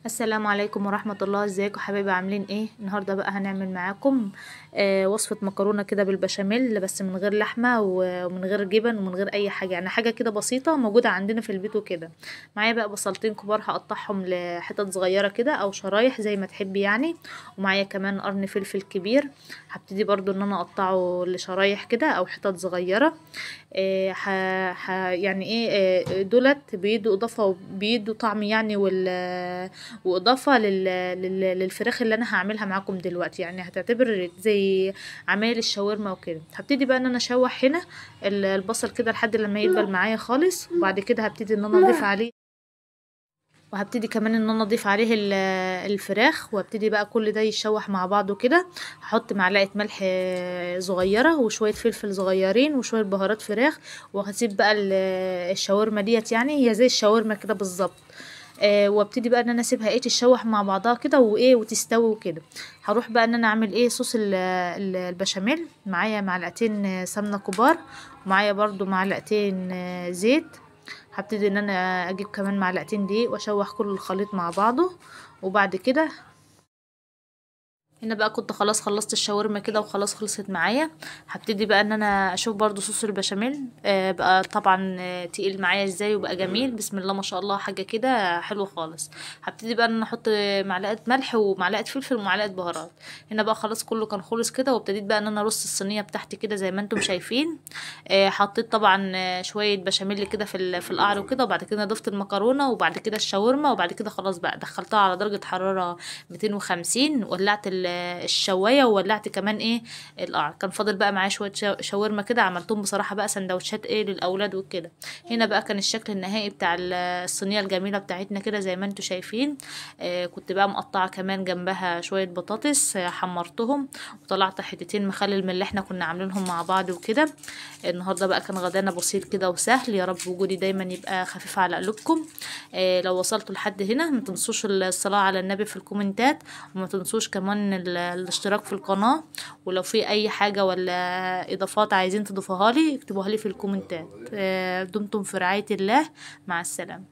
السلام عليكم ورحمة الله. ازيكم حبايبي؟ عاملين ايه؟ النهاردة بقى هنعمل معاكم وصفة مكرونة كده بالبشاميل، بس من غير لحمة ومن غير جبن ومن غير اي حاجة، يعني حاجة كده بسيطة موجودة عندنا في البيت وكده. معايا بقى بصلتين كبار هقطعهم لحتت صغيرة كده او شرايح زي ما تحبي يعني. ومعايا كمان قرن فلفل كبير، هبتدي برضو ان انا اقطعه لشرايح كده او حتت صغيرة. يعني ايه، دولت بيدوا اضافة وبيدوا طعم يعني، واضافة للفراخ اللي انا هعملها معاكم دلوقتي، يعني هتعتبر زي عمايل الشاورما وكده. هبتدي بقى ان انا اشوح هنا البصل كده لحد لما يدبل معايا خالص، وبعد كده هبتدي ان انا اضيف عليه، وهبتدي كمان ان انا اضيف عليه الفراخ، وابتدي بقى كل ده يتشوح مع بعضه كده. هحط معلقه ملح صغيره وشويه فلفل صغيرين وشويه بهارات فراخ، وهسيب بقى الشاورما ديت، يعني هي زي الشاورما كده بالظبط. وابتدي بقى ان انا اسيبها ايه تتشوح مع بعضها كده وايه وتستوي وكده. هروح بقى ان انا اعمل ايه صوص البشاميل. معايا معلقتين سمنه كبار، ومعايا برضو معلقتين زيت. هبتدي ان انا اجيب كمان معلقتين دقيق واشوح كل الخليط مع بعضه. وبعد كده هنا بقى كنت خلاص خلصت الشاورما كده وخلاص خلصت معايا. هبتدي بقى ان انا اشوف برضو صوص البشاميل بقى طبعا تقيل معايا ازاي وبقى جميل، بسم الله ما شاء الله، حاجه كده حلوه خالص. هبتدي بقى ان انا احط معلقه ملح ومعلقه فلفل ومعلقه بهارات. هنا بقى خلاص كله كان خلص كده، وابتديت بقى ان انا ارص الصينيه بتاعتي كده زي ما انتم شايفين. حطيت طبعا شويه بشاميل كده في القعر وكده، وبعد كده ضفت المكرونه وبعد كده الشاورما، وبعد كده خلاص بقى دخلتها على درجه حراره 250. ولعت الشوايه، وولعت كمان ايه القعر. كان فاضل بقى معايا شويه شاورما كده، عملتهم بصراحه بقى سندوتشات ايه للاولاد وكده. هنا بقى كان الشكل النهائي بتاع الصينيه الجميله بتاعتنا كده زي ما انتم شايفين. كنت بقى مقطعه كمان جنبها شويه بطاطس، حمرتهم وطلعت حتتين مخلل من اللي احنا كنا عاملينهم مع بعض وكده. النهارده بقى كان غدانا بسيط كده وسهل، يا رب وجودي دايما يبقى خفيف على قلوبكم. لو وصلتوا لحد هنا ما تنسوش الصلاة على النبي في الكومنتات، وما تنسوش كمان الاشتراك في القناة. ولو في اي حاجة ولا اضافات عايزين تضيفوها لي اكتبوها لي في الكومنتات. دمتم في رعاية الله، مع السلامة.